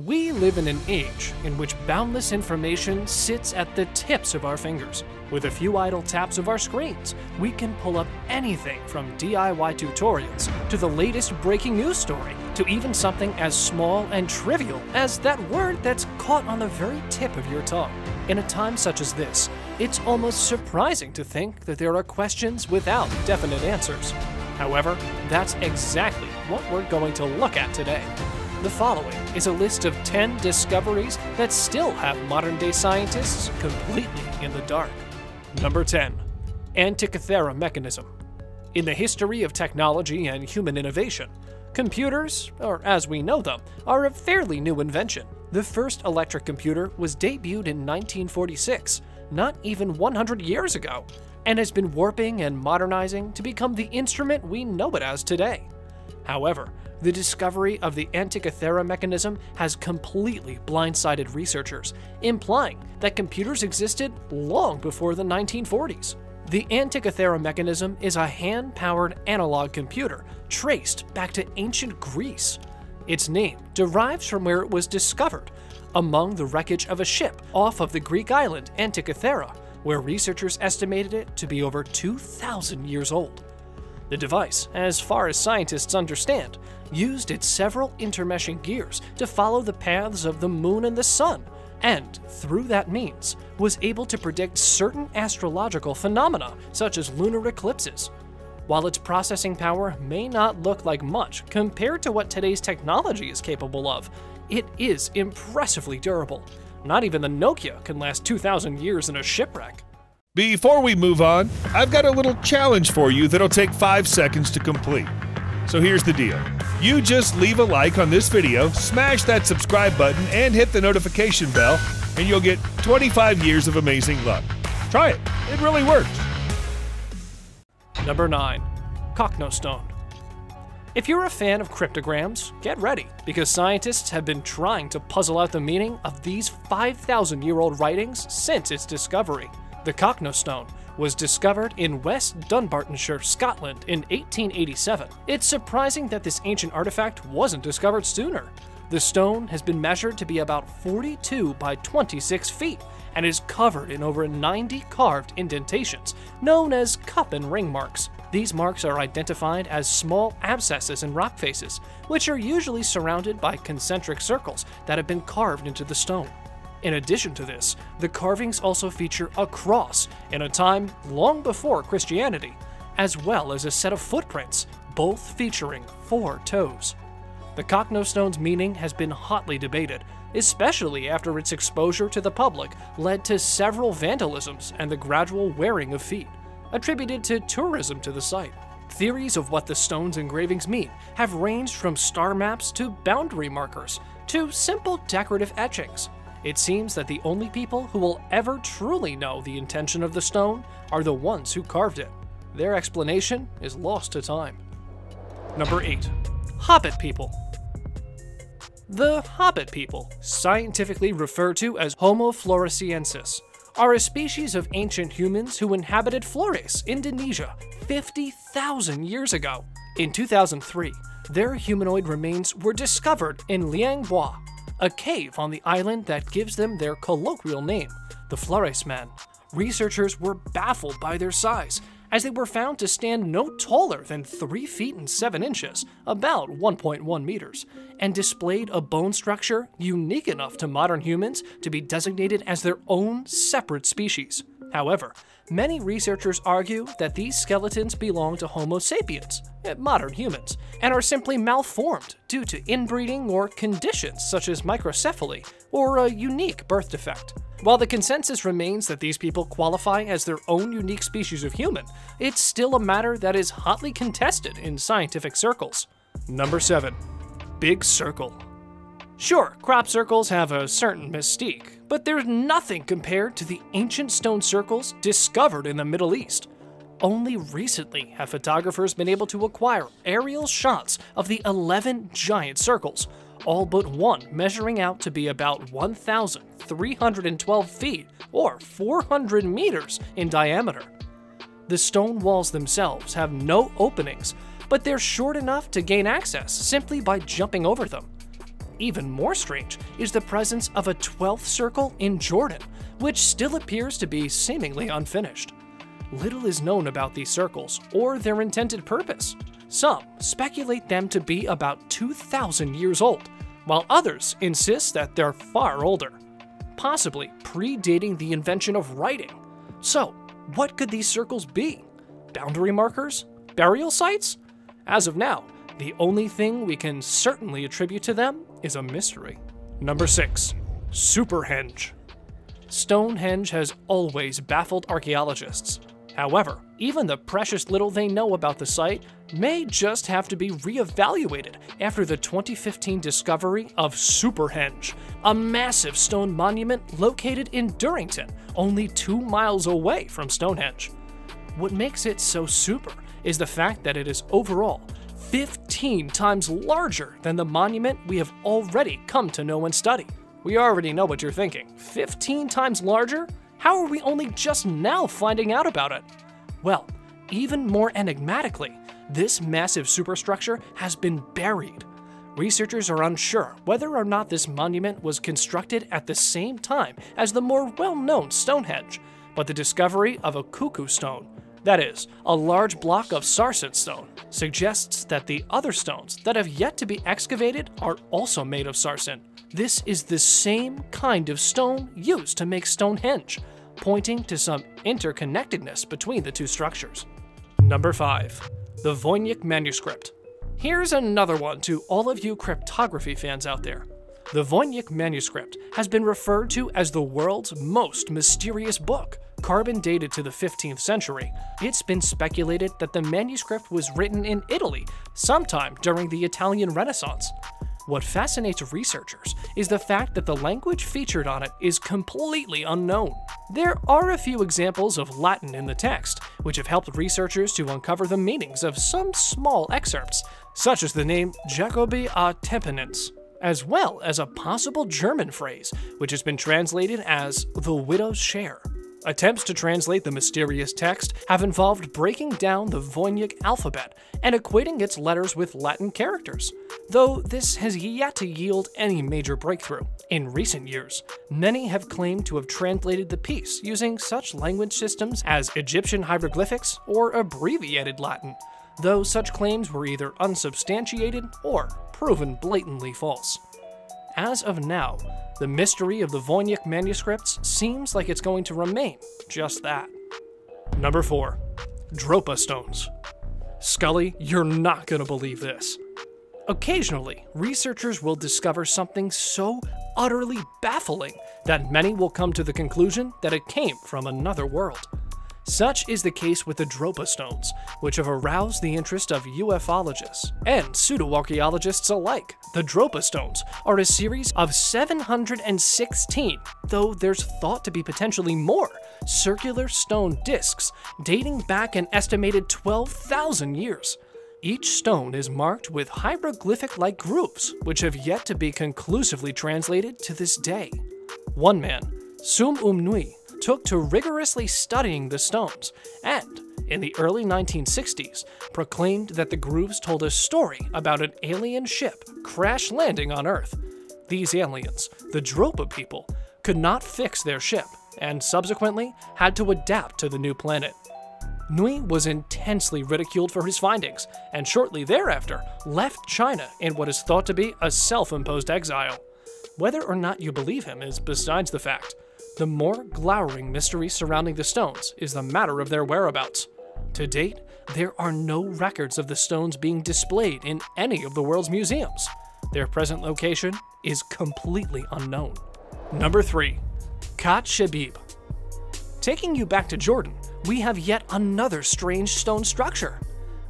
We live in an age in which boundless information sits at the tips of our fingers. With a few idle taps of our screens, we can pull up anything from DIY tutorials to the latest breaking news story to even something as small and trivial as that word that's caught on the very tip of your tongue. In a time such as this, it's almost surprising to think that there are questions without definite answers. However, that's exactly what we're going to look at today. The following is a list of 10 discoveries that still have modern-day scientists completely in the dark. Number 10. Antikythera Mechanism. In the history of technology and human innovation, computers, or as we know them, are a fairly new invention. The first electric computer was debuted in 1946, not even 100 years ago, and has been warping and modernizing to become the instrument we know it as today. However, the discovery of the Antikythera mechanism has completely blindsided researchers, implying that computers existed long before the 1940s. The Antikythera mechanism is a hand-powered analog computer traced back to ancient Greece. Its name derives from where it was discovered, among the wreckage of a ship off of the Greek island Antikythera, where researchers estimated it to be over 2,000 years old. The device, as far as scientists understand, used its several intermeshing gears to follow the paths of the moon and the sun, and, through that means, was able to predict certain astrological phenomena, such as lunar eclipses. While its processing power may not look like much compared to what today's technology is capable of, it is impressively durable. Not even the Nokia can last 2,000 years in a shipwreck. Before we move on, I've got a little challenge for you that'll take 5 seconds to complete. So here's the deal. You just leave a like on this video, smash that subscribe button, and hit the notification bell, and you'll get 25 years of amazing luck. Try it. It really works. Number 9. Khat Stone. If you're a fan of cryptograms, get ready, because scientists have been trying to puzzle out the meaning of these 5,000-year-old writings since its discovery. The Khat Stone was discovered in West Dunbartonshire, Scotland in 1887. It's surprising that this ancient artifact wasn't discovered sooner. The stone has been measured to be about 42 by 26 feet and is covered in over 90 carved indentations, known as cup and ring marks. These marks are identified as small abscesses in rock faces, which are usually surrounded by concentric circles that have been carved into the stone. In addition to this, the carvings also feature a cross in a time long before Christianity, as well as a set of footprints, both featuring 4 toes. The Khat Stone's meaning has been hotly debated, especially after its exposure to the public led to several vandalisms and the gradual wearing of feet, attributed to tourism to the site. Theories of what the stone's engravings mean have ranged from star maps to boundary markers to simple decorative etchings. It seems that the only people who will ever truly know the intention of the stone are the ones who carved it. Their explanation is lost to time. Number 8. Hobbit People. The Hobbit People, scientifically referred to as Homo floresiensis, are a species of ancient humans who inhabited Flores, Indonesia, 50,000 years ago. In 2003, their humanoid remains were discovered in Liang Bua, a cave on the island that gives them their colloquial name, the Flores Man. Researchers were baffled by their size, as they were found to stand no taller than 3 feet and 7 inches, about 1.1 meters, and displayed a bone structure unique enough to modern humans to be designated as their own separate species. However, many researchers argue that these skeletons belong to Homo sapiens, modern humans, and are simply malformed due to inbreeding or conditions such as microcephaly or a unique birth defect. While the consensus remains that these people qualify as their own unique species of human, it's still a matter that is hotly contested in scientific circles. Number 7. Big Circle. Sure, crop circles have a certain mystique, but there's nothing compared to the ancient stone circles discovered in the Middle East. Only recently have photographers been able to acquire aerial shots of the 11 giant circles, all but one measuring out to be about 1,312 feet or 400 meters in diameter. The stone walls themselves have no openings, but they're short enough to gain access simply by jumping over them. Even more strange is the presence of a 12th circle in Jordan, which still appears to be seemingly unfinished. Little is known about these circles or their intended purpose. Some speculate them to be about 2,000 years old, while others insist that they're far older, possibly predating the invention of writing. So, what could these circles be? Boundary markers? Burial sites? As of now, the only thing we can certainly attribute to them is a mystery. Number 6. Superhenge. Stonehenge has always baffled archaeologists. However, even the precious little they know about the site may just have to be reevaluated after the 2015 discovery of Superhenge, a massive stone monument located in Durrington, only 2 miles away from Stonehenge. What makes it so super is the fact that it is overall 15 times larger than the monument we have already come to know and study. We already know what you're thinking. 15 times larger? How are we only just now finding out about it? Well, even more enigmatically, this massive superstructure has been buried. Researchers are unsure whether or not this monument was constructed at the same time as the more well-known Stonehenge, but the discovery of a cuckoo stone, that is, a large block of sarsen stone, suggests that the other stones that have yet to be excavated are also made of sarsen. This is the same kind of stone used to make Stonehenge, pointing to some interconnectedness between the two structures. Number 5. The Voynich Manuscript. Here's another one to all of you cryptography fans out there. The Voynich Manuscript has been referred to as the world's most mysterious book. Carbon dated to the 15th century, it's been speculated that the manuscript was written in Italy sometime during the Italian Renaissance. What fascinates researchers is the fact that the language featured on it is completely unknown. There are a few examples of Latin in the text, which have helped researchers to uncover the meanings of some small excerpts, such as the name Jacobi a Temperance, as well as a possible German phrase, which has been translated as the widow's share. Attempts to translate the mysterious text have involved breaking down the Voynich alphabet and equating its letters with Latin characters, though this has yet to yield any major breakthrough. In recent years, many have claimed to have translated the piece using such language systems as Egyptian hieroglyphics or abbreviated Latin, though such claims were either unsubstantiated or proven blatantly false. As of now, the mystery of the Voynich manuscripts seems like it's going to remain just that. Number 4. Drobo Stones. Scully, you're not gonna believe this. Occasionally, researchers will discover something so utterly baffling that many will come to the conclusion that it came from another world. Such is the case with the Drobo Stones, which have aroused the interest of ufologists and pseudo-archaeologists alike. The Drobo Stones are a series of 716, though there's thought to be potentially more, circular stone discs dating back an estimated 12,000 years. Each stone is marked with hieroglyphic-like grooves, which have yet to be conclusively translated to this day. One man, Sum Nui, took to rigorously studying the stones, and, in the early 1960s, proclaimed that the grooves told a story about an alien ship crash landing on Earth. These aliens, the Drobo People, could not fix their ship, and subsequently had to adapt to the new planet. Nui was intensely ridiculed for his findings, and shortly thereafter left China in what is thought to be a self-imposed exile. Whether or not you believe him is besides the fact. The more glowering mystery surrounding the stones is the matter of their whereabouts. To date, there are no records of the stones being displayed in any of the world's museums. Their present location is completely unknown. Number 3. Khat Shebib. Taking you back to Jordan, we have yet another strange stone structure.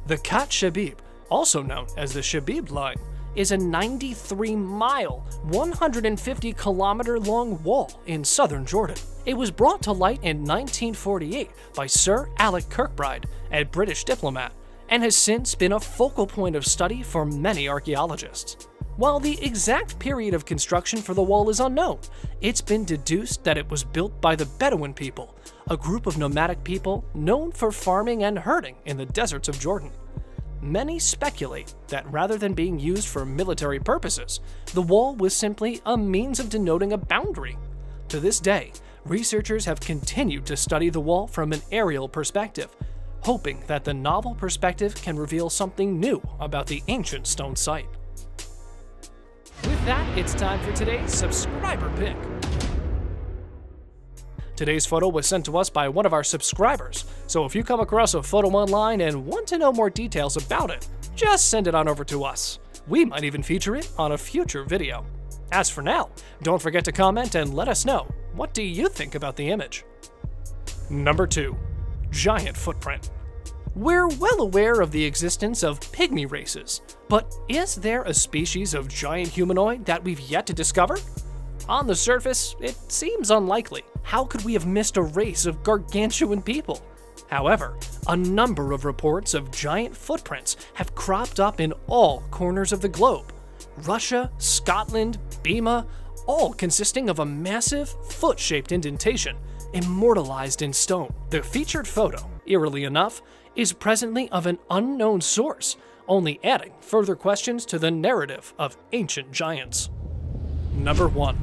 The Khat Shebib, also known as the Shebib Line, is a 93-mile, 150-kilometer-long wall in southern Jordan. It was brought to light in 1948 by Sir Alec Kirkbride, a British diplomat, and has since been a focal point of study for many archaeologists. While the exact period of construction for the wall is unknown, it's been deduced that it was built by the Bedouin people, a group of nomadic people known for farming and herding in the deserts of Jordan. Many speculate that rather than being used for military purposes, the wall was simply a means of denoting a boundary. To this day, researchers have continued to study the wall from an aerial perspective, hoping that the novel perspective can reveal something new about the ancient stone site. With that, it's time for today's subscriber pick. Today's photo was sent to us by one of our subscribers, so if you come across a photo online and want to know more details about it, just send it on over to us. We might even feature it on a future video. As for now, don't forget to comment and let us know, what do you think about the image? Number 2. Giant footprint. We're well aware of the existence of pygmy races, but is there a species of giant humanoid that we've yet to discover? On the surface, it seems unlikely. How could we have missed a race of gargantuan people? However, a number of reports of giant footprints have cropped up in all corners of the globe. Russia, Scotland, Bima, all consisting of a massive foot-shaped indentation immortalized in stone. The featured photo, eerily enough, is presently of an unknown source, only adding further questions to the narrative of ancient giants. Number 1.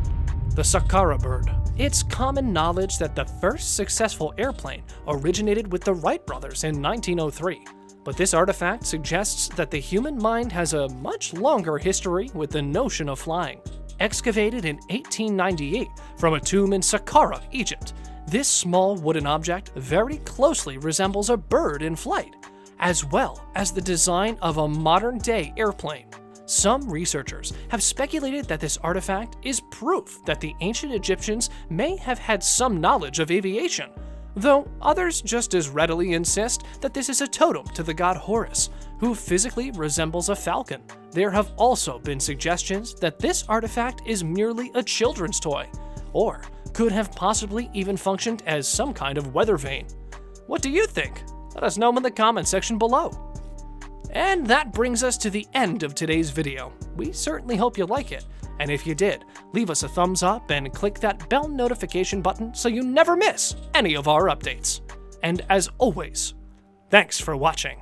The Saqqara Bird. It's common knowledge that the first successful airplane originated with the Wright brothers in 1903, but this artifact suggests that the human mind has a much longer history with the notion of flying. Excavated in 1898 from a tomb in Saqqara, Egypt, this small wooden object very closely resembles a bird in flight, as well as the design of a modern-day airplane. Some researchers have speculated that this artifact is proof that the ancient Egyptians may have had some knowledge of aviation, though others just as readily insist that this is a totem to the god Horus, who physically resembles a falcon. There have also been suggestions that this artifact is merely a children's toy, or could have possibly even functioned as some kind of weather vane. What do you think? Let us know in the comment section below. And that brings us to the end of today's video. We certainly hope you like it, and if you did, leave us a thumbs up and click that bell notification button so you never miss any of our updates. And as always, thanks for watching.